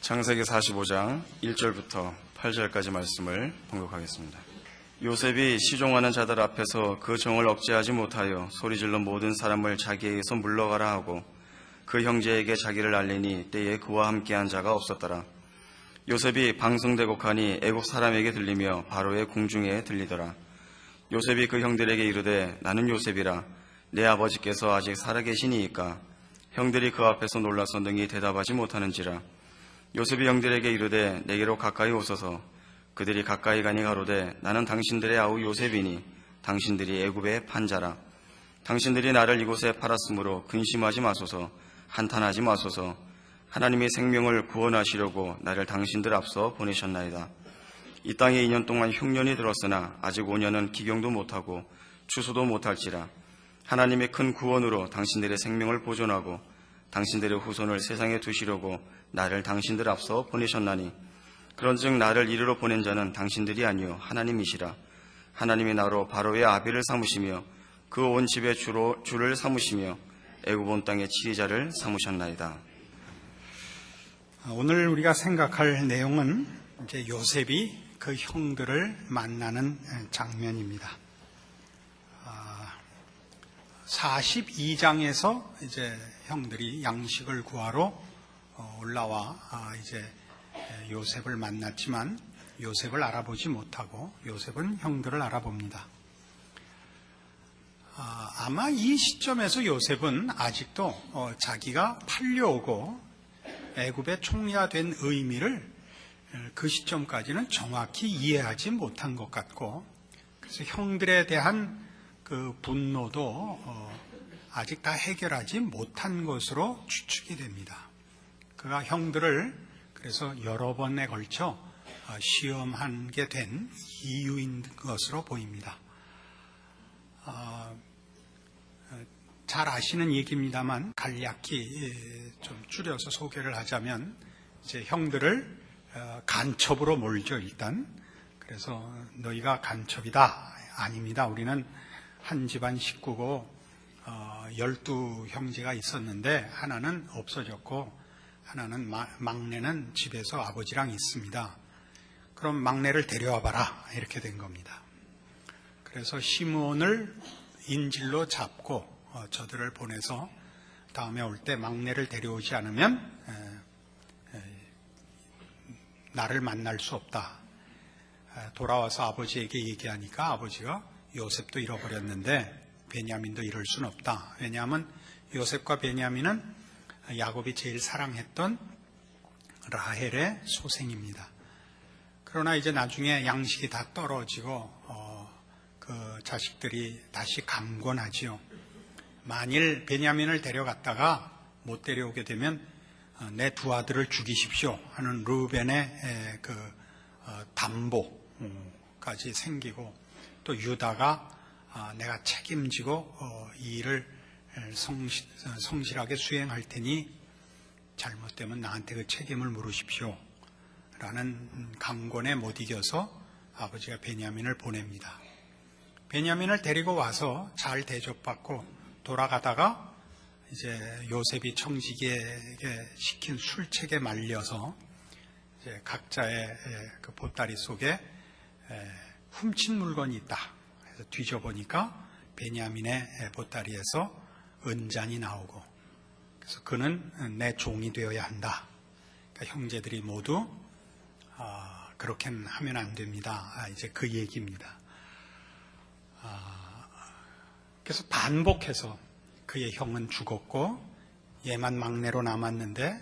창세기 45장 1절부터 8절까지 말씀을 봉독하겠습니다. 요셉이 시종하는 자들 앞에서 그 정을 억제하지 못하여 소리질러 모든 사람을 자기에게서 물러가라 하고 그 형제에게 자기를 알리니 때에 그와 함께한 자가 없었더라. 요셉이 방송대곡하니 애국 사람에게 들리며 바로의 궁중에 들리더라. 요셉이 그 형들에게 이르되 나는 요셉이라. 내 아버지께서 아직 살아계시니이까. 형들이 그 앞에서 놀라서 능히 대답하지 못하는지라. 요셉이 형들에게 이르되 내게로 가까이 오소서. 그들이 가까이 가니 가로되 나는 당신들의 아우 요셉이니 당신들이 애굽의 판자라. 당신들이 나를 이곳에 팔았으므로 근심하지 마소서. 한탄하지 마소서. 하나님이 생명을 구원하시려고 나를 당신들 앞서 보내셨나이다. 이 땅에 2년 동안 흉년이 들었으나 아직 5년은 기경도 못하고 추수도 못할지라. 하나님의 큰 구원으로 당신들의 생명을 보존하고 당신들의 후손을 세상에 두시려고 나를 당신들 앞서 보내셨나니 그런즉 나를 이리로 보낸 자는 당신들이 아니요 하나님이시라. 하나님이 나로 바로의 아비를 삼으시며 그 온 집의 주를 삼으시며 애굽 온 땅의 치리자를 삼으셨나이다. 오늘 우리가 생각할 내용은 이제 요셉이 그 형들을 만나는 장면입니다. 42장에서 이제 형들이 양식을 구하러 올라와 이제 요셉을 만났지만 요셉을 알아보지 못하고 요셉은 형들을 알아봅니다. 아마 이 시점에서 요셉은 아직도 자기가 팔려오고 애굽의 총리가 된 의미를 그 시점까지는 정확히 이해하지 못한 것 같고, 그래서 형들에 대한 그 분노도 아직 다 해결하지 못한 것으로 추측이 됩니다. 그가 형들을 그래서 여러 번에 걸쳐 시험하게 된 이유인 것으로 보입니다. 잘 아시는 얘기입니다만 간략히 좀 줄여서 소개를 하자면 이제 형들을 간첩으로 몰죠. 일단 그래서 너희가 간첩이다. 아닙니다. 우리는 한 집안 식구고 12형제가 있었는데 하나는 없어졌고 하나는 막내는 집에서 아버지랑 있습니다. 그럼 막내를 데려와 봐라. 이렇게 된 겁니다. 그래서 시므온을 인질로 잡고 저들을 보내서 다음에 올 때 막내를 데려오지 않으면 나를 만날 수 없다. 돌아와서 아버지에게 얘기하니까 아버지가 요셉도 잃어버렸는데 베냐민도 잃을 수는 없다. 왜냐하면 요셉과 베냐민은 야곱이 제일 사랑했던 라헬의 소생입니다. 그러나 이제 나중에 양식이 다 떨어지고 그 자식들이 다시 강권하지요. 만일 베냐민을 데려갔다가 못 데려오게 되면 내 두 아들을 죽이십시오 하는 르벤의 그 담보까지 생기고, 또 유다가 내가 책임지고 이 일을 성실하게 수행할 테니 잘못되면 나한테 그 책임을 물으십시오 라는 강권에 못 이겨서 아버지가 베냐민을 보냅니다. 베냐민을 데리고 와서 잘 대접받고 돌아가다가 이제 요셉이 청지기에게 시킨 술책에 말려서 이제 각자의 그 보따리 속에 훔친 물건이 있다. 그래서 뒤져보니까 베냐민의 보따리에서 은잔이 나오고, 그래서 그는 내 종이 되어야 한다. 그러니까 형제들이 모두 그렇게는 하면 안 됩니다. 이제 그 얘기입니다. 그래서 반복해서 그의 형은 죽었고 얘만 막내로 남았는데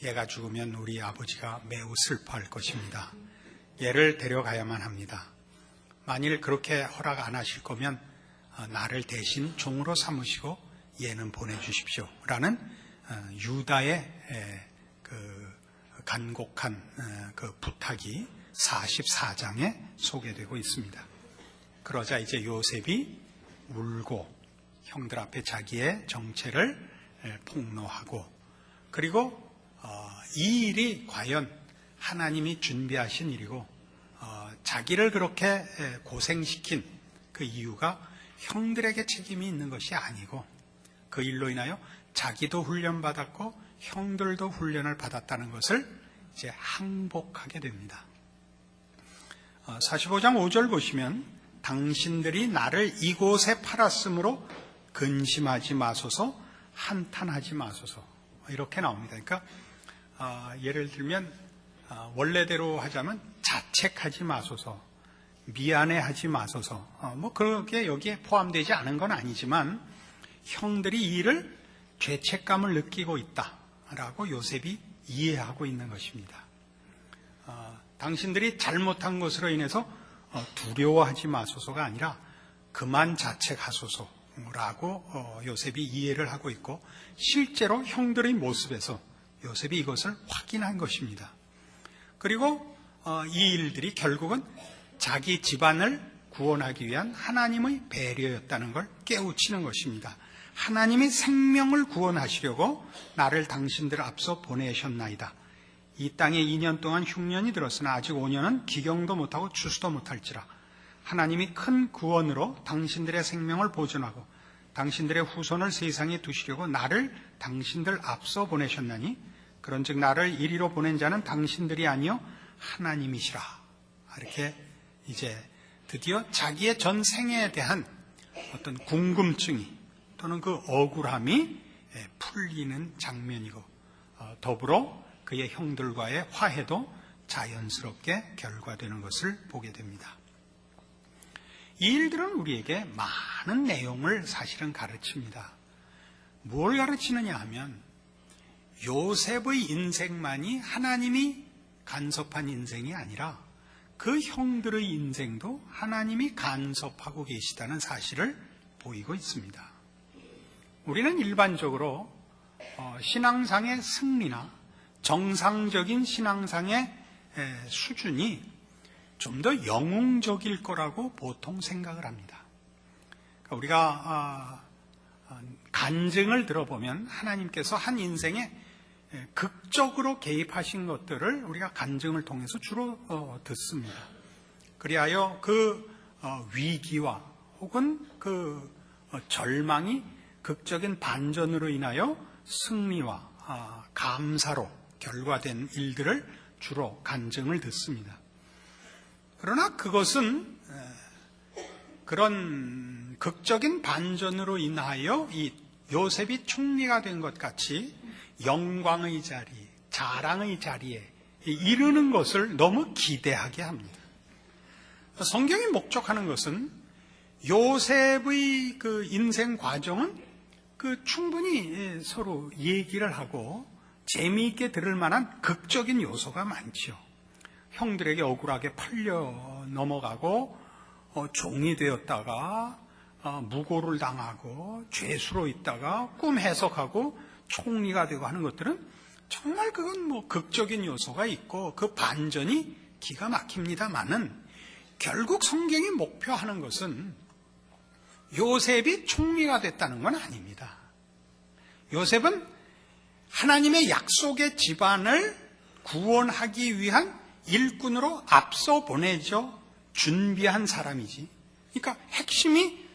얘가 죽으면 우리 아버지가 매우 슬퍼할 것입니다. 얘를 데려가야만 합니다. 만일 그렇게 허락 안 하실 거면 나를 대신 종으로 삼으시고 얘는 보내주십시오 라는 유다의 그 간곡한 그 부탁이 44장에 소개되고 있습니다. 그러자 이제 요셉이 울고 형들 앞에 자기의 정체를 폭로하고, 그리고 이 일이 과연 하나님이 준비하신 일이고 자기를 그렇게 고생시킨 그 이유가 형들에게 책임이 있는 것이 아니고 그 일로 인하여 자기도 훈련받았고 형들도 훈련을 받았다는 것을 이제 항복하게 됩니다. 45장 5절 보시면 당신들이 나를 이곳에 팔았으므로 근심하지 마소서, 한탄하지 마소서, 이렇게 나옵니다. 그러니까 예를 들면 원래대로 하자면 자책하지 마소서, 미안해하지 마소서, 뭐 그렇게 여기에 포함되지 않은 건 아니지만 형들이 이 일을 죄책감을 느끼고 있다라고 요셉이 이해하고 있는 것입니다. 당신들이 잘못한 것으로 인해서 두려워하지 마소서가 아니라 그만 자책하소서라고 요셉이 이해를 하고 있고, 실제로 형들의 모습에서 요셉이 이것을 확인한 것입니다. 그리고 이 일들이 결국은 자기 집안을 구원하기 위한 하나님의 배려였다는 걸 깨우치는 것입니다. 하나님이 생명을 구원하시려고 나를 당신들 앞서 보내셨나이다. 이 땅에 2년 동안 흉년이 들었으나 아직 5년은 기경도 못하고 추수도 못할지라. 하나님이 큰 구원으로 당신들의 생명을 보존하고 당신들의 후손을 세상에 두시려고 나를 당신들 앞서 보내셨나니 그런즉 나를 이리로 보낸 자는 당신들이 아니요 하나님이시라. 이렇게 이제 드디어 자기의 전 생애에 대한 어떤 궁금증이 또는 그 억울함이 풀리는 장면이고, 더불어 그의 형들과의 화해도 자연스럽게 결과되는 것을 보게 됩니다. 이 일들은 우리에게 많은 내용을 사실은 가르칩니다. 뭘 가르치느냐 하면 요셉의 인생만이 하나님이 간섭한 인생이 아니라 그 형들의 인생도 하나님이 간섭하고 계시다는 사실을 보이고 있습니다. 우리는 일반적으로 신앙상의 승리나 정상적인 신앙상의 수준이 좀 더 영웅적일 거라고 보통 생각을 합니다. 그러니까 우리가 간증을 들어보면 하나님께서 한 인생에 극적으로 개입하신 것들을 우리가 간증을 통해서 주로 듣습니다. 그리하여 그 위기와 혹은 그 절망이 극적인 반전으로 인하여 승리와 감사로 결과된 일들을 주로 간증을 듣습니다. 그러나 그것은 그런 극적인 반전으로 인하여 이 요셉이 총리가 된 것 같이 영광의 자리, 자랑의 자리에 이르는 것을 너무 기대하게 합니다. 성경이 목적하는 것은 요셉의 그 인생 과정은 충분히 서로 얘기를 하고 재미있게 들을 만한 극적인 요소가 많죠. 형들에게 억울하게 팔려 넘어가고 종이 되었다가 무고를 당하고 죄수로 있다가 꿈 해석하고 총리가 되고 하는 것들은 정말 그건 뭐 극적인 요소가 있고 그 반전이 기가 막힙니다만은, 결국 성경이 목표하는 것은 요셉이 총리가 됐다는 건 아닙니다. 요셉은 하나님의 약속의 집안을 구원하기 위한 일꾼으로 앞서 보내져 준비한 사람이지. 그러니까 핵심이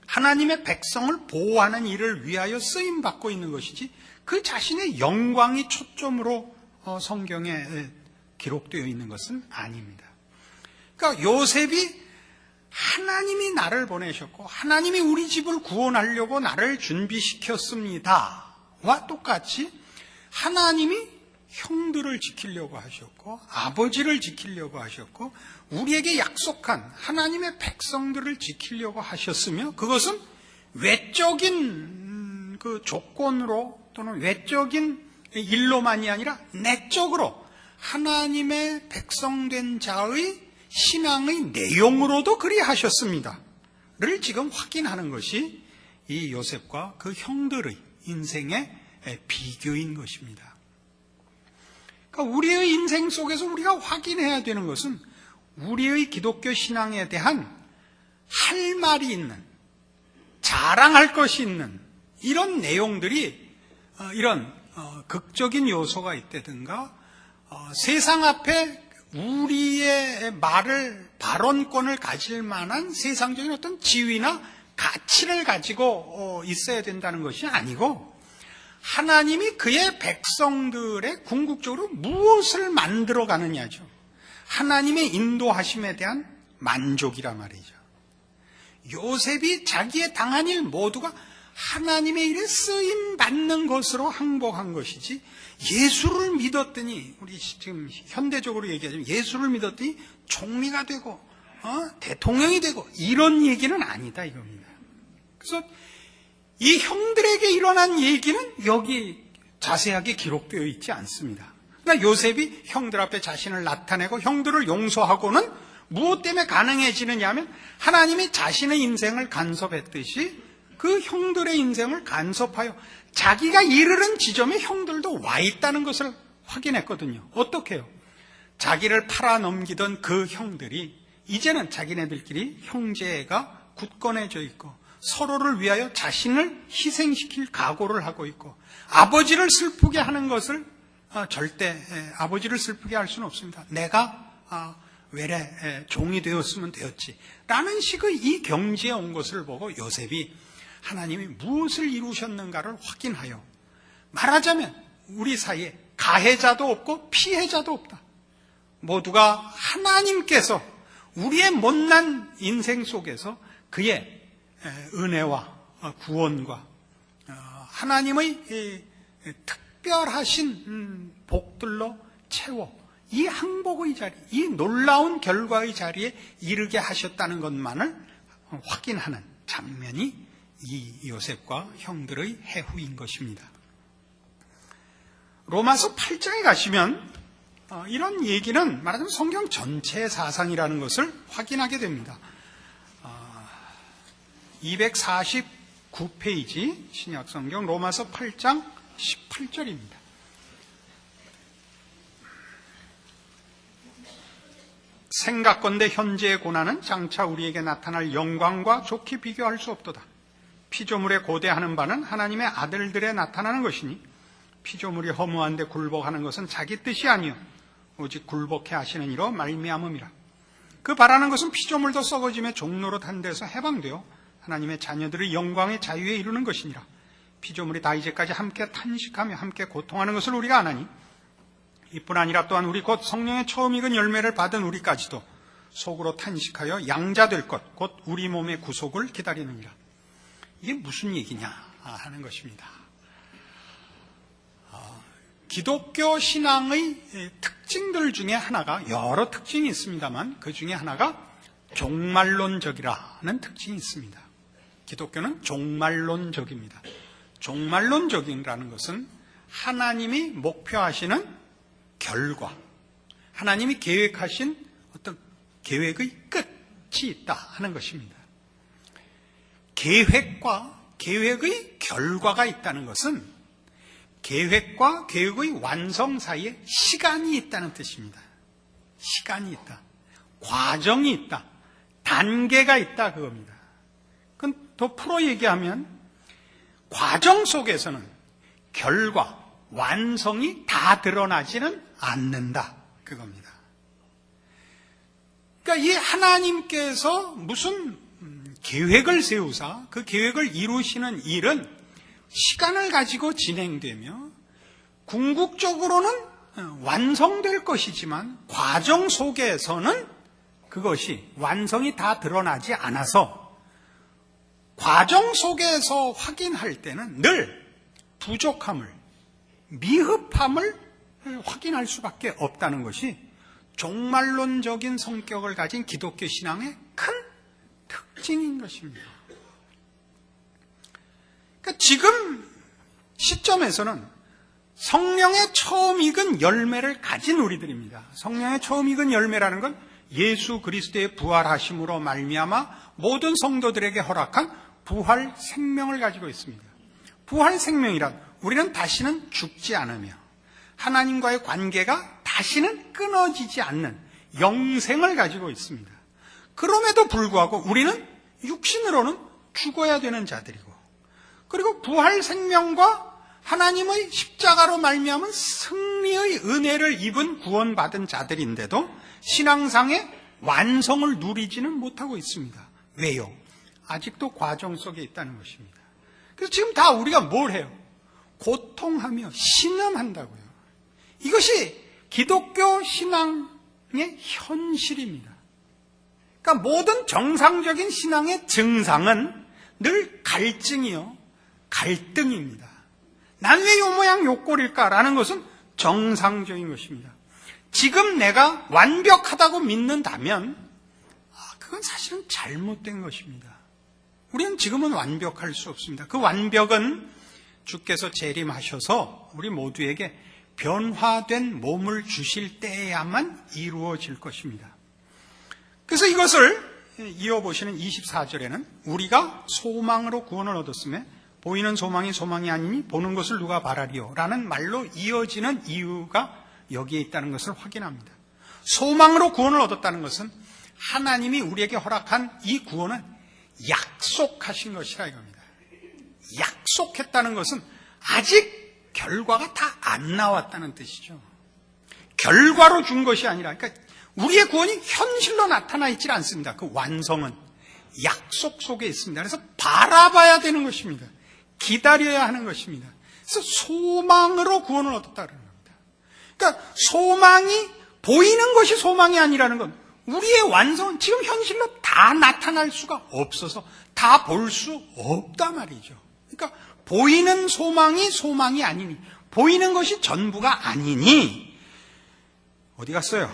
하나님의 백성을 보호하는 일을 위하여 쓰임받고 있는 것이지 그 자신의 영광이 초점으로 성경에 기록되어 있는 것은 아닙니다. 그러니까 요셉이 하나님이 나를 보내셨고 하나님이 우리 집을 구원하려고 나를 준비시켰습니다와 똑같이 하나님이 형들을 지키려고 하셨고 아버지를 지키려고 하셨고 우리에게 약속한 하나님의 백성들을 지키려고 하셨으며, 그것은 외적인 그 조건으로 또는 외적인 일로만이 아니라 내적으로 하나님의 백성된 자의 신앙의 내용으로도 그리하셨습니다. 를 지금 확인하는 것이 이 요셉과 그 형들의 인생의 비교인 것입니다. 그러니까 우리의 인생 속에서 우리가 확인해야 되는 것은 우리의 기독교 신앙에 대한 할 말이 있는, 자랑할 것이 있는 이런 내용들이 이런 극적인 요소가 있다든가 세상 앞에 우리의 말을 발언권을 가질 만한 세상적인 어떤 지위나 가치를 가지고 있어야 된다는 것이 아니고 하나님이 그의 백성들의 궁극적으로 무엇을 만들어 가느냐죠. 하나님의 인도하심에 대한 만족이라 말이죠. 요셉이 자기의 당한 일 모두가 하나님의 일에 쓰임 받는 것으로 항복한 것이지, 예수를 믿었더니, 우리 지금 현대적으로 얘기하자면 예수를 믿었더니 총리가 되고 대통령이 되고 이런 얘기는 아니다 이겁니다. 그래서 이 형들에게 일어난 얘기는 여기 자세하게 기록되어 있지 않습니다. 그러니까 요셉이 형들 앞에 자신을 나타내고 형들을 용서하고는 무엇 때문에 가능해지느냐 하면 하나님이 자신의 인생을 간섭했듯이 그 형들의 인생을 간섭하여 자기가 이르는 지점에 형들도 와 있다는 것을 확인했거든요. 어떻게 해요? 자기를 팔아넘기던 그 형들이 이제는 자기네들끼리 형제가 굳건해져 있고 서로를 위하여 자신을 희생시킬 각오를 하고 있고, 아버지를 슬프게 하는 것을 절대 아버지를 슬프게 할 수는 없습니다. 내가 외래 종이 되었으면 되었지 라는 식의 이 경지에 온 것을 보고 요셉이 하나님이 무엇을 이루셨는가를 확인하여, 말하자면 우리 사이에 가해자도 없고 피해자도 없다. 모두가 하나님께서 우리의 못난 인생 속에서 그의 은혜와 구원과 하나님의 특별하신 복들로 채워 이 항복의 자리, 이 놀라운 결과의 자리에 이르게 하셨다는 것만을 확인하는 장면이 이 요셉과 형들의 해후인 것입니다. 로마서 8장에 가시면 이런 얘기는 말하자면 성경 전체의 사상이라는 것을 확인하게 됩니다. 249페이지 신약성경 로마서 8장 18절입니다. 생각건대 현재의 고난은 장차 우리에게 나타날 영광과 좋게 비교할 수 없도다. 피조물에 고대하는 바는 하나님의 아들들에 나타나는 것이니 피조물이 허무한데 굴복하는 것은 자기 뜻이 아니요 오직 굴복해 하시는 이로 말미암음이라. 그 바라는 것은 피조물도 썩어짐에 종로릇 한 데서 해방되어 하나님의 자녀들의 영광의 자유에 이루는 것이니라. 피조물이 다 이제까지 함께 탄식하며 함께 고통하는 것을 우리가 아나니 이뿐 아니라 또한 우리 곧 성령의 처음 익은 열매를 받은 우리까지도 속으로 탄식하여 양자될 것 곧 우리 몸의 구속을 기다리느니라. 이게 무슨 얘기냐 하는 것입니다. 기독교 신앙의 특징들 중에 하나가, 여러 특징이 있습니다만 그 중에 하나가 종말론적이라는 특징이 있습니다. 기독교는 종말론적입니다. 종말론적이라는 것은 하나님이 목표하시는 결과, 하나님이 계획하신 어떤 계획의 끝이 있다 하는 것입니다. 계획과 계획의 결과가 있다는 것은 계획과 계획의 완성 사이에 시간이 있다는 뜻입니다. 시간이 있다. 과정이 있다. 단계가 있다 그겁니다. 그건 더 풀어 얘기하면 과정 속에서는 결과, 완성이 다 드러나지는 않는다 그겁니다. 그러니까 이 하나님께서 무슨 계획을 세우사 그 계획을 이루시는 일은 시간을 가지고 진행되며 궁극적으로는 완성될 것이지만 과정 속에서는 그것이 완성이 다 드러나지 않아서 과정 속에서 확인할 때는 늘 부족함을, 미흡함을 확인할 수밖에 없다는 것이 종말론적인 성격을 가진 기독교 신앙의 큰 특징인 것입니다. 그러니까 지금 시점에서는 성령의 처음 익은 열매를 가진 우리들입니다. 성령의 처음 익은 열매라는 건 예수 그리스도의 부활하심으로 말미암아 모든 성도들에게 허락한 부활 생명을 가지고 있습니다. 부활 생명이란 우리는 다시는 죽지 않으며 하나님과의 관계가 다시는 끊어지지 않는 영생을 가지고 있습니다. 그럼에도 불구하고 우리는 육신으로는 죽어야 되는 자들이고, 그리고 부활 생명과 하나님의 십자가로 말미암은 승리의 은혜를 입은 구원받은 자들인데도 신앙상의 완성을 누리지는 못하고 있습니다. 왜요? 아직도 과정 속에 있다는 것입니다. 그래서 지금 다 우리가 뭘 해요? 고통하며 신음한다고요. 이것이 기독교 신앙의 현실입니다. 그러니까 모든 정상적인 신앙의 증상은 늘 갈증이요, 갈등입니다. 난 왜 요 모양 요 꼴일까라는 것은 정상적인 것입니다. 지금 내가 완벽하다고 믿는다면 그건 사실은 잘못된 것입니다. 우리는 지금은 완벽할 수 없습니다. 그 완벽은 주께서 재림하셔서 우리 모두에게 변화된 몸을 주실 때에야만 이루어질 것입니다. 그래서 이것을 이어보시는 24절에는 우리가 소망으로 구원을 얻었으며 보이는 소망이 소망이 아니니 보는 것을 누가 바라리요 라는 말로 이어지는 이유가 여기에 있다는 것을 확인합니다. 소망으로 구원을 얻었다는 것은 하나님이 우리에게 허락한 이 구원은 약속하신 것이라 이겁니다. 약속했다는 것은 아직 결과가 다 안 나왔다는 뜻이죠. 결과로 준 것이 아니라, 그러니까 우리의 구원이 현실로 나타나 있지 않습니다. 그 완성은 약속 속에 있습니다. 그래서 바라봐야 되는 것입니다. 기다려야 하는 것입니다. 그래서 소망으로 구원을 얻었다는 겁니다. 그러니까 소망이 보이는 것이 소망이 아니라는 건 우리의 완성은 지금 현실로 다 나타날 수가 없어서 다 볼 수 없단 말이죠. 그러니까 보이는 소망이 소망이 아니니, 보이는 것이 전부가 아니니 어디 갔어요?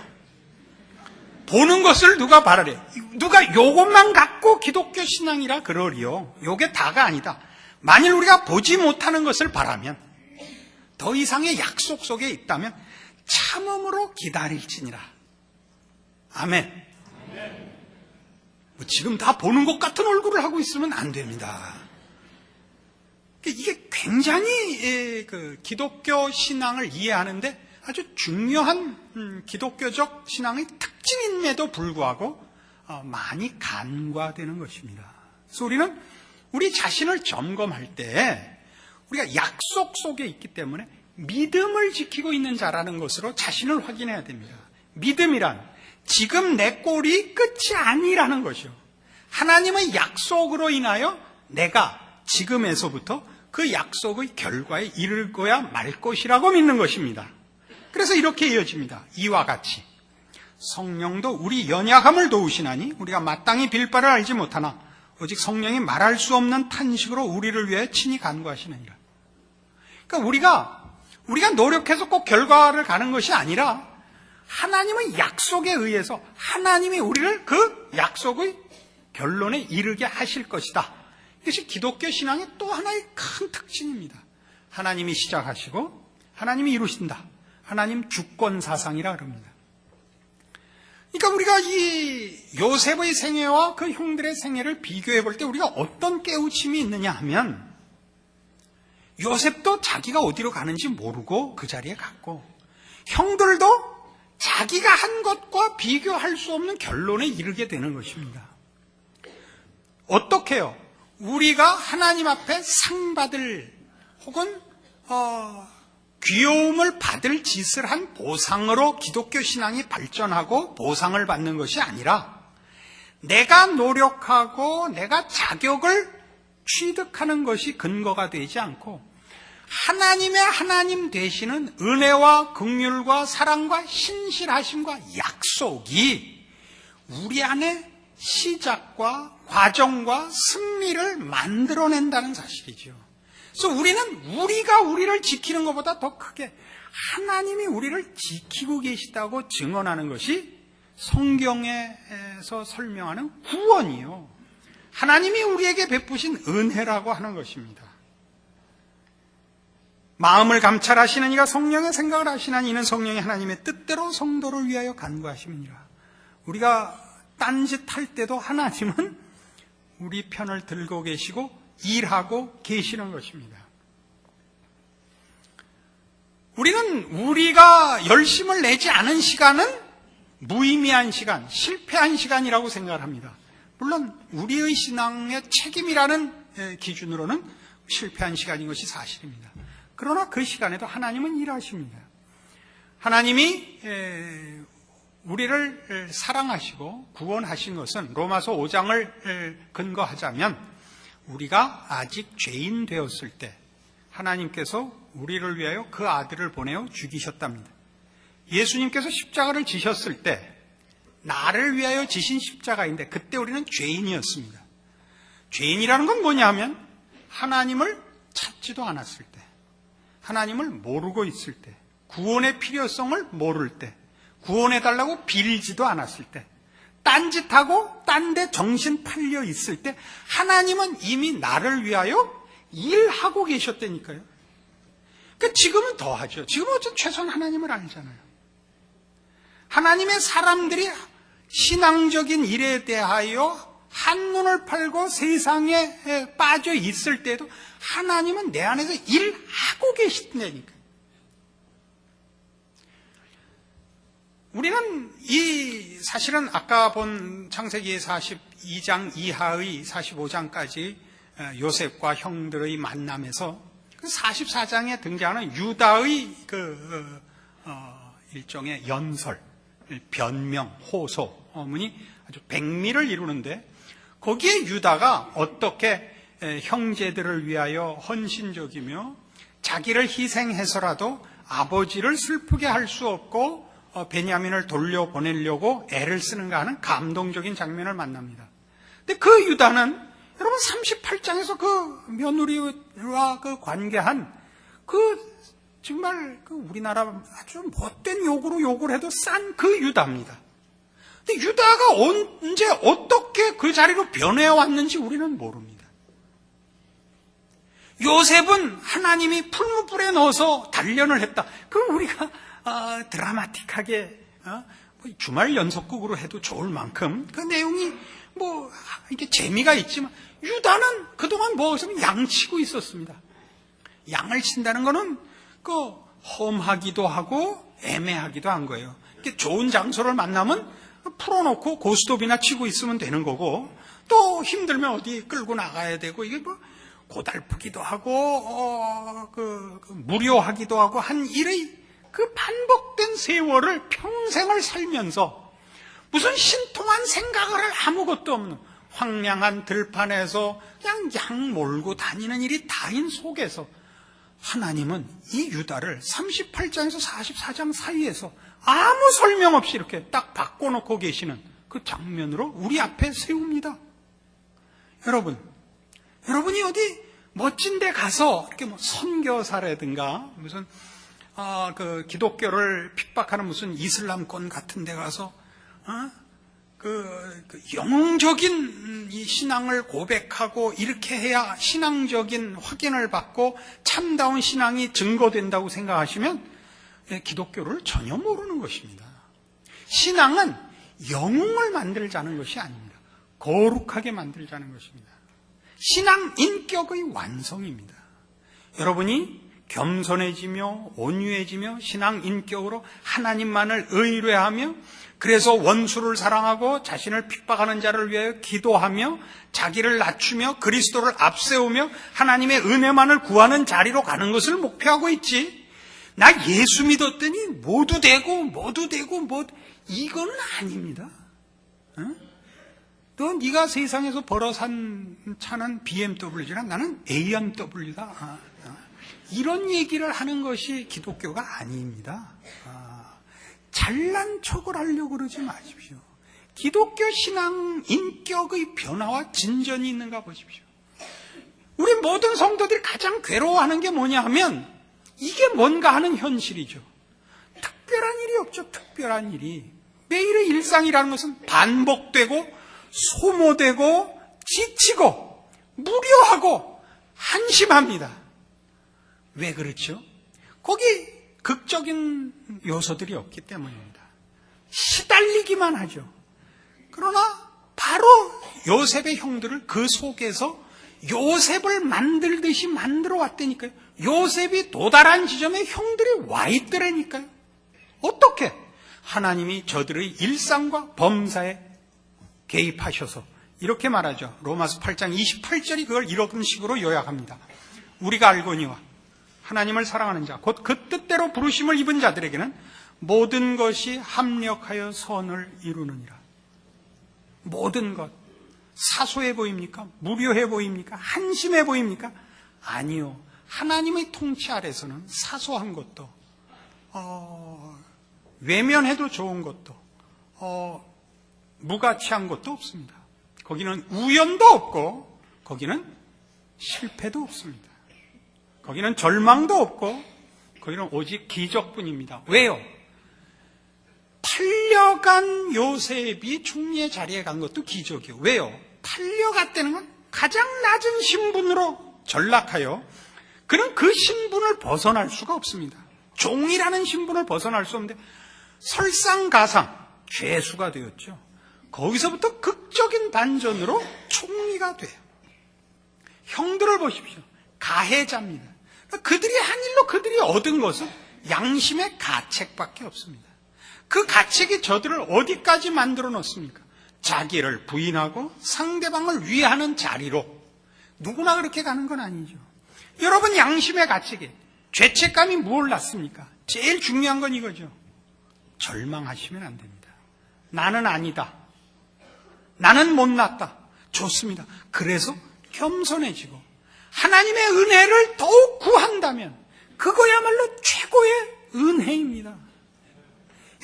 보는 것을 누가 바라래? 누가 요것만 갖고 기독교 신앙이라 그러리요. 요게 다가 아니다. 만일 우리가 보지 못하는 것을 바라면, 더 이상의 약속 속에 있다면 참음으로 기다릴지니라. 아멘. 지금 다 보는 것 같은 얼굴을 하고 있으면 안 됩니다. 이게 굉장히 기독교 신앙을 이해하는데 아주 중요한 기독교적 신앙의 특징임에도 불구하고 많이 간과되는 것입니다. 그래서 우리는 우리 자신을 점검할 때 우리가 약속 속에 있기 때문에 믿음을 지키고 있는 자라는 것으로 자신을 확인해야 됩니다. 믿음이란 지금 내 꼴이 끝이 아니라는 것이요. 하나님의 약속으로 인하여 내가 지금에서부터 그 약속의 결과에 이를 거야 말 것이라고 믿는 것입니다. 그래서 이렇게 이어집니다. 이와 같이 성령도 우리 연약함을 도우시나니 우리가 마땅히 빌 바를 알지 못하나 오직 성령이 말할 수 없는 탄식으로 우리를 위해 친히 간구하시느니라. 그러니까 우리가 노력해서 꼭 결과를 가는 것이 아니라 하나님의 약속에 의해서 하나님이 우리를 그 약속의 결론에 이르게 하실 것이다. 이것이 기독교 신앙의 또 하나의 큰 특징입니다. 하나님이 시작하시고 하나님이 이루신다. 하나님 주권 사상이라 그럽니다. 그러니까 우리가 이 요셉의 생애와 그 형들의 생애를 비교해 볼 때 우리가 어떤 깨우침이 있느냐 하면, 요셉도 자기가 어디로 가는지 모르고 그 자리에 갔고, 형들도 자기가 한 것과 비교할 수 없는 결론에 이르게 되는 것입니다. 어떻게요? 우리가 하나님 앞에 상 받을 혹은 귀여움을 받을 짓을 한 보상으로 기독교 신앙이 발전하고 보상을 받는 것이 아니라, 내가 노력하고 내가 자격을 취득하는 것이 근거가 되지 않고 하나님의 하나님 되시는 은혜와 긍휼과 사랑과 신실하심과 약속이 우리 안에 시작과 과정과 승리를 만들어낸다는 사실이죠. 그래서 우리는 우리가 우리를 지키는 것보다 더 크게 하나님이 우리를 지키고 계시다고 증언하는 것이 성경에서 설명하는 구원이요, 하나님이 우리에게 베푸신 은혜라고 하는 것입니다. 마음을 감찰하시는 이가 성령의 생각을 하시나니 이는 성령이 하나님의 뜻대로 성도를 위하여 간구하심이니라. 우리가 딴짓할 때도 하나님은 우리 편을 들고 계시고 일하고 계시는 것입니다. 우리는 우리가 열심을 내지 않은 시간은 무의미한 시간, 실패한 시간이라고 생각을 합니다. 물론 우리의 신앙의 책임이라는 기준으로는 실패한 시간인 것이 사실입니다. 그러나 그 시간에도 하나님은 일하십니다. 하나님이 우리를 사랑하시고 구원하신 것은 로마서 5장을 근거하자면 우리가 아직 죄인 되었을 때 하나님께서 우리를 위하여 그 아들을 보내어 죽이셨답니다. 예수님께서 십자가를 지셨을 때 나를 위하여 지신 십자가인데 그때 우리는 죄인이었습니다. 죄인이라는 건 뭐냐 하면 하나님을 찾지도 않았을 때, 하나님을 모르고 있을 때, 구원의 필요성을 모를 때, 구원해달라고 빌지도 않았을 때, 딴짓하고 딴 데 정신 팔려 있을 때 하나님은 이미 나를 위하여 일하고 계셨다니까요. 그러니까 지금은 더 하죠. 지금은 어쨌든 최소한 하나님을 알잖아요. 하나님의 사람들이 신앙적인 일에 대하여 한눈을 팔고 세상에 빠져 있을 때도 하나님은 내 안에서 일하고 계신다니까요. 우리는 사실은 아까 본 창세기 42장 이하의 45장까지 요셉과 형들의 만남에서 그 44장에 등장하는 유다의 일종의 연설, 변명, 호소, 어머니 아주 백미를 이루는데 거기에 유다가 어떻게 형제들을 위하여 헌신적이며 자기를 희생해서라도 아버지를 슬프게 할 수 없고 베냐민을 돌려보내려고 애를 쓰는가 하는 감동적인 장면을 만납니다. 근데 그 유다는 여러분 38장에서 그 며느리와 그 관계한 정말 우리나라 아주 못된 욕을 해도 싼 그 유다입니다. 근데 유다가 언제 어떻게 그 자리로 변해왔는지 우리는 모릅니다. 요셉은 하나님이 풀무불에 넣어서 단련을 했다. 그럼 우리가 드라마틱하게 주말 연속극으로 해도 좋을 만큼 그 내용이 이게 재미가 있지만 유다는 그동안 양치고 있었습니다. 양을 친다는 거는 험하기도 하고 애매하기도 한 거예요. 이렇게 좋은 장소를 만나면 풀어놓고 고스톱이나 치고 있으면 되는 거고 또 힘들면 어디 끌고 나가야 되고 이게 고달프기도 하고 무료하기도 하고 한 일의 그 반복된 세월을 평생을 살면서 무슨 신통한 생각을 아무것도 없는 황량한 들판에서 그냥 양 몰고 다니는 일이 다인 속에서 하나님은 이 유다를 38장에서 44장 사이에서 아무 설명 없이 이렇게 딱 바꿔놓고 계시는 그 장면으로 우리 앞에 세웁니다. 여러분이 어디 멋진 데 가서 이렇게 선교사라든가 무슨 기독교를 핍박하는 무슨 이슬람권 같은 데 가서 영웅적인 이 신앙을 고백하고 이렇게 해야 신앙적인 확인을 받고 참다운 신앙이 증거된다고 생각하시면 기독교를 전혀 모르는 것입니다. 신앙은 영웅을 만들자는 것이 아닙니다. 거룩하게 만들자는 것입니다. 신앙 인격의 완성입니다. 여러분이 겸손해지며 온유해지며 신앙 인격으로 하나님만을 의뢰하며 그래서 원수를 사랑하고 자신을 핍박하는 자를 위하여 기도하며 자기를 낮추며 그리스도를 앞세우며 하나님의 은혜만을 구하는 자리로 가는 것을 목표하고 있지. 나 예수 믿었더니 모두 되고 이거는 아닙니다. 네가 세상에서 벌어 산 차는 BMW지만 나는 AMW다. 이런 얘기를 하는 것이 기독교가 아닙니다. 잘난 척을 하려고 그러지 마십시오. 기독교 신앙 인격의 변화와 진전이 있는가 보십시오. 우리 모든 성도들이 가장 괴로워하는 게 뭐냐 하면 이게 뭔가 하는 현실이죠. 특별한 일이 없죠. 특별한 일이. 매일의 일상이라는 것은 반복되고 소모되고 지치고 무료하고 한심합니다. 왜 그렇죠? 거기 극적인 요소들이 없기 때문입니다. 시달리기만 하죠. 그러나 바로 요셉의 형들을 그 속에서 요셉을 만들듯이 만들어 왔다니까요. 요셉이 도달한 지점에 형들이 와 있더라니까요. 어떻게? 하나님이 저들의 일상과 범사에 개입하셔서 이렇게 말하죠. 로마서 8장 28절이 그걸 이런 식으로 요약합니다. 우리가 알거니와 하나님을 사랑하는 자, 곧 그 뜻대로 부르심을 입은 자들에게는 모든 것이 합력하여 선을 이루느니라. 모든 것. 사소해 보입니까? 무료해 보입니까? 한심해 보입니까? 아니요. 하나님의 통치 아래서는 사소한 것도 외면해도 좋은 것도 무가치한 것도 없습니다. 거기는 우연도 없고 거기는 실패도 없습니다. 거기는 절망도 없고 거기는 오직 기적뿐입니다. 왜요? 팔려간 요셉이 총리의 자리에 간 것도 기적이에요. 왜요? 팔려갔다는 건 가장 낮은 신분으로 전락하여 그는 그 신분을 벗어날 수가 없습니다. 종이라는 신분을 벗어날 수 없는데 설상가상 죄수가 되었죠. 거기서부터 극적인 반전으로 총리가 돼요. 형들을 보십시오. 가해자입니다. 그들이 한 일로 그들이 얻은 것은 양심의 가책밖에 없습니다. 그 가책이 저들을 어디까지 만들어 놓습니까? 자기를 부인하고 상대방을 위하는 자리로. 누구나 그렇게 가는 건 아니죠. 여러분, 양심의 가책이 죄책감이 뭘 낳습니까? 제일 중요한 건 이거죠. 절망하시면 안 됩니다. 나는 아니다. 나는 못났다. 좋습니다. 그래서 겸손해지고 하나님의 은혜를 더욱 구한다면 그거야말로 최고의 은혜입니다.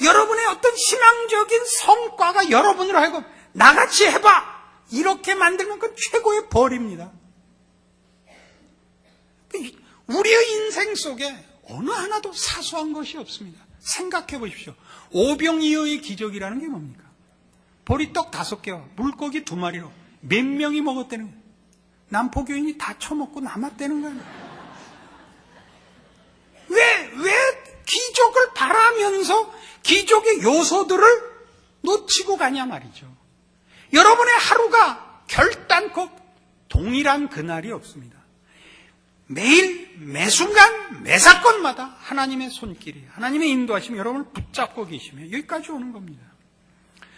여러분의 어떤 신앙적인 성과가 여러분으로 하여금 나같이 해봐! 이렇게 만들면 그건 최고의 벌입니다. 우리의 인생 속에 어느 하나도 사소한 것이 없습니다. 생각해 보십시오. 오병이어의 기적이라는 게 뭡니까? 보리떡 5개와 물고기 2마리로 몇 명이 먹었다는 거예요. 남포교인이 다 처먹고 남았다는 거예요. 왜 기적을 바라면서 기적의 요소들을 놓치고 가냐 말이죠. 여러분의 하루가 결단코 동일한 그날이 없습니다. 매일 매순간 매사건마다 하나님의 손길이, 하나님의 인도하심이 여러분을 붙잡고 계시면 여기까지 오는 겁니다.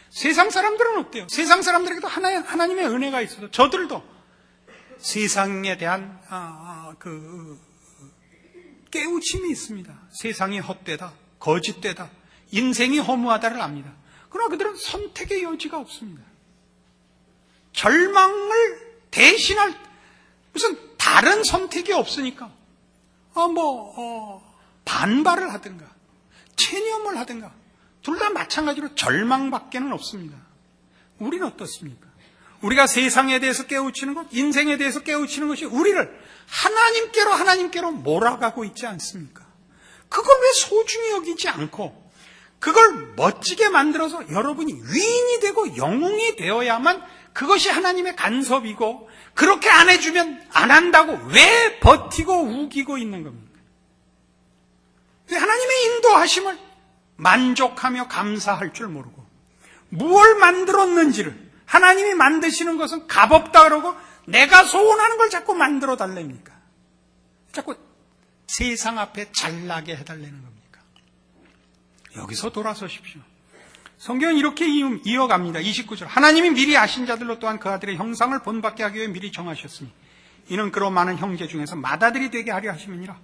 세상 사람들은 어때요? 세상 사람들에게도 하나님의 은혜가 있어서 저들도 세상에 대한 깨우침이 있습니다. 세상이 헛되다, 거짓되다, 인생이 허무하다를 압니다. 그러나 그들은 선택의 여지가 없습니다. 절망을 대신할 무슨 다른 선택이 없으니까 반발을 하든가 체념을 하든가 둘 다 마찬가지로 절망밖에는 없습니다. 우리는 어떻습니까? 우리가 세상에 대해서 깨우치는 것, 인생에 대해서 깨우치는 것이 우리를 하나님께로 몰아가고 있지 않습니까? 그걸 왜 소중히 여기지 않고 그걸 멋지게 만들어서 여러분이 위인이 되고 영웅이 되어야만 그것이 하나님의 간섭이고 그렇게 안 해주면 안 한다고 왜 버티고 우기고 있는 겁니까? 왜 하나님의 인도하심을 만족하며 감사할 줄 모르고 무엇을 만들었는지를 하나님이 만드시는 것은 값없다 그러고 내가 소원하는 걸 자꾸 만들어 달랍니까? 자꾸 세상 앞에 잘나게 해달라는 겁니까? 여기서 돌아서십시오. 성경은 이렇게 이어갑니다. 29절. 하나님이 미리 아신 자들로 또한 그 아들의 형상을 본받게 하기 위해 미리 정하셨으니 이는 그로 많은 형제 중에서 맏아들이 되게 하려 하심이니라.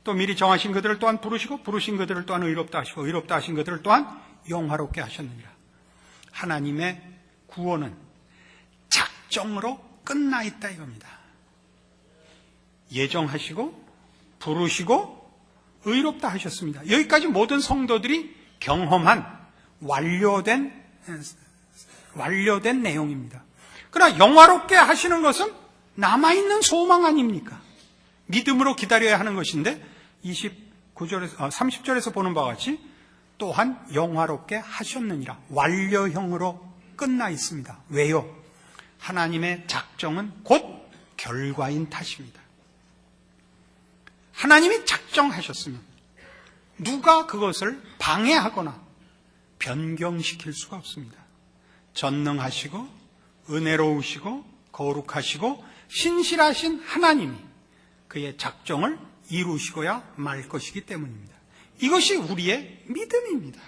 또 미리 정하신 그들을 또한 부르시고 부르신 그들을 또한 의롭다 하시고 의롭다 하신 그들을 또한 영화롭게 하셨느니라. 하나님의 구원은 작정으로 끝나 있다 이겁니다. 예정하시고 부르시고 의롭다 하셨습니다. 여기까지 모든 성도들이 경험한 완료된 내용입니다. 그러나 영화롭게 하시는 것은 남아있는 소망 아닙니까? 믿음으로 기다려야 하는 것인데 30절에서 보는 바와 같이 또한 영화롭게 하셨느니라. 완료형으로 끝나 있습니다. 왜요? 하나님의 작정은 곧 결과인 탓입니다. 하나님이 작정하셨으면 누가 그것을 방해하거나 변경시킬 수가 없습니다. 전능하시고 은혜로우시고 거룩하시고 신실하신 하나님이 그의 작정을 이루시고야 말 것이기 때문입니다. 이것이 우리의 믿음입니다.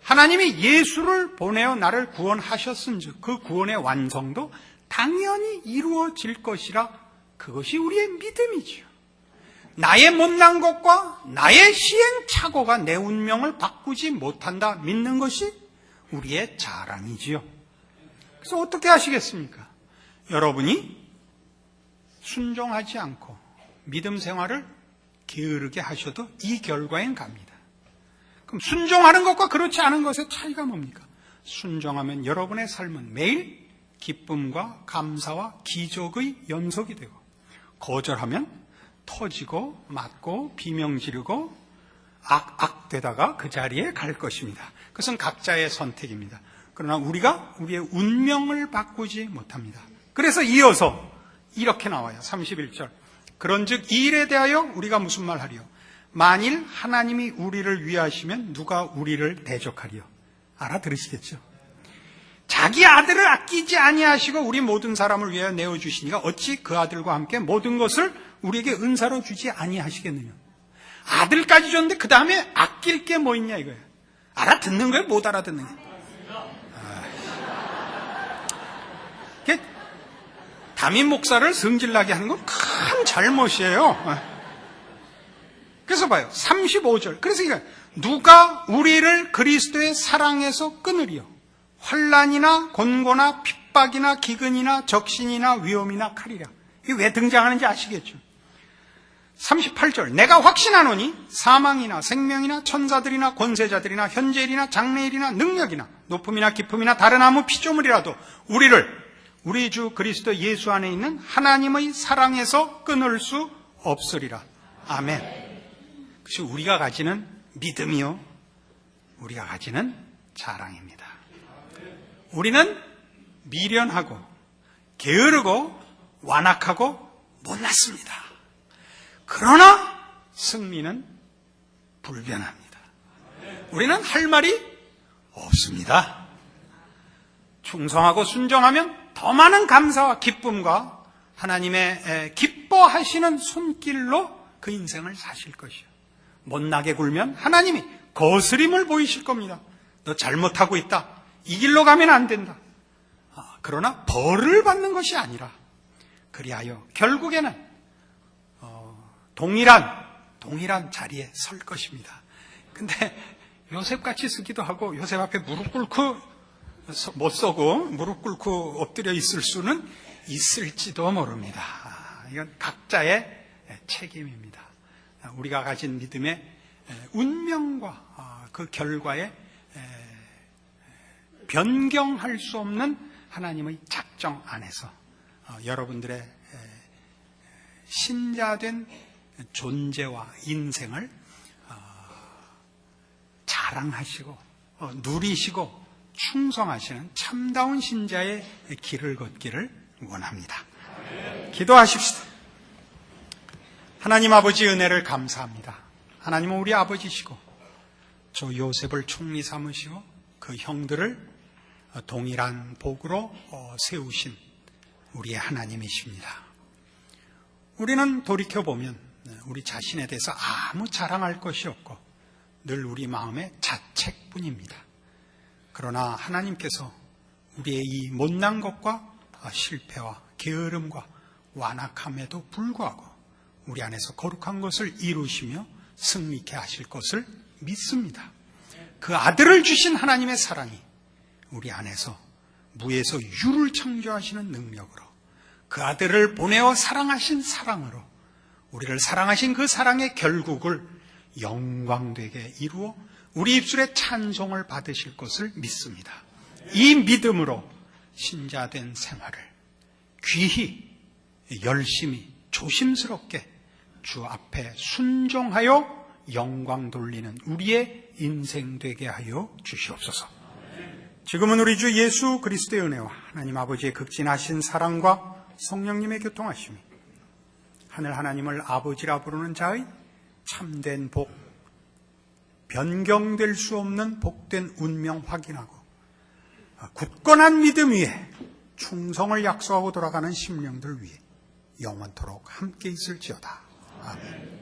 하나님이 예수를 보내어 나를 구원하셨은즉 그 구원의 완성도 당연히 이루어질 것이라 그것이 우리의 믿음이지요. 나의 못난 것과 나의 시행착오가 내 운명을 바꾸지 못한다 믿는 것이 우리의 자랑이지요. 그래서 어떻게 하시겠습니까? 여러분이 순종하지 않고 믿음 생활을 게으르게 하셔도 이 결과엔 갑니다. 그럼 순종하는 것과 그렇지 않은 것의 차이가 뭡니까? 순종하면 여러분의 삶은 매일 기쁨과 감사와 기적의 연속이 되고, 거절하면 터지고 맞고 비명 지르고 악되다가 그 자리에 갈 것입니다. 그것은 각자의 선택입니다. 그러나 우리가 우리의 운명을 바꾸지 못합니다. 그래서 이어서 이렇게 나와요. 31절. 그런즉 이 일에 대하여 우리가 무슨 말 하리요? 만일 하나님이 우리를 위하시면 누가 우리를 대적하리요? 알아들으시겠죠? 자기 아들을 아끼지 아니하시고 우리 모든 사람을 위하여 내어주시니까 어찌 그 아들과 함께 모든 것을 우리에게 은사로 주지 아니하시겠느냐? 아들까지 줬는데 그 다음에 아낄 게 뭐 있냐 이거예요. 알아듣는 거예요? 못 알아듣는 거예요? 담임 목사를 성질나게 하는 건 큰 잘못이에요. 그래서 봐요. 35절. 그래서 이거 누가 우리를 그리스도의 사랑에서 끊으리요? 환난이나 곤고나 핍박이나 기근이나 적신이나 위험이나 칼이라. 이게 왜 등장하는지 아시겠죠? 38절. 내가 확신하노니 사망이나 생명이나 천사들이나 권세자들이나 현재일이나 장래일이나 능력이나 높음이나 깊음이나 다른 아무 피조물이라도 우리를 우리 주 그리스도 예수 안에 있는 하나님의 사랑에서 끊을 수 없으리라. 아멘. 그것이 우리가 가지는 믿음이요, 우리가 가지는 자랑입니다. 우리는 미련하고 게으르고 완악하고 못났습니다. 그러나 승리는 불변합니다. 우리는 할 말이 없습니다. 충성하고 순종하면 더 많은 감사와 기쁨과 하나님의 기뻐하시는 손길로 그 인생을 사실 것이요. 못나게 굴면 하나님이 거스림을 보이실 겁니다. 너 잘못하고 있다. 이 길로 가면 안 된다. 그러나 벌을 받는 것이 아니라, 그리하여 결국에는 동일한 자리에 설 것입니다. 근데 요셉같이 쓰기도 하고 요셉 앞에 무릎 꿇고 못 서고 무릎 꿇고 엎드려 있을 수는 있을지도 모릅니다. 이건 각자의 책임입니다. 우리가 가진 믿음의 운명과 그 결과에 변경할 수 없는 하나님의 작정 안에서 여러분들의 신자된 존재와 인생을 자랑하시고 누리시고 충성하시는 참다운 신자의 길을 걷기를 원합니다. 기도하십시다. 하나님 아버지 은혜를 감사합니다. 하나님은 우리 아버지시고 저 요셉을 총리 삼으시고 그 형들을 동일한 복으로 세우신 우리의 하나님이십니다. 우리는 돌이켜보면 우리 자신에 대해서 아무 자랑할 것이 없고 늘 우리 마음의 자책뿐입니다. 그러나 하나님께서 우리의 이 못난 것과 실패와 게으름과 완악함에도 불구하고 우리 안에서 거룩한 것을 이루시며 승리케 하실 것을 믿습니다. 그 아들을 주신 하나님의 사랑이 우리 안에서 무에서 유를 창조하시는 능력으로, 그 아들을 보내어 사랑하신 사랑으로 우리를 사랑하신 그 사랑의 결국을 영광되게 이루어 우리 입술에 찬송을 받으실 것을 믿습니다. 이 믿음으로 신자된 생활을 귀히 열심히 조심스럽게 주 앞에 순종하여 영광 돌리는 우리의 인생 되게 하여 주시옵소서. 지금은 우리 주 예수 그리스도의 은혜와 하나님 아버지의 극진하신 사랑과 성령님의 교통하심이 하늘 하나님을 아버지라 부르는 자의 참된 복, 변경될 수 없는 복된 운명 확인하고 굳건한 믿음 위에 충성을 약속하고 돌아가는 심령들 위해 영원토록 함께 있을지어다. 아멘.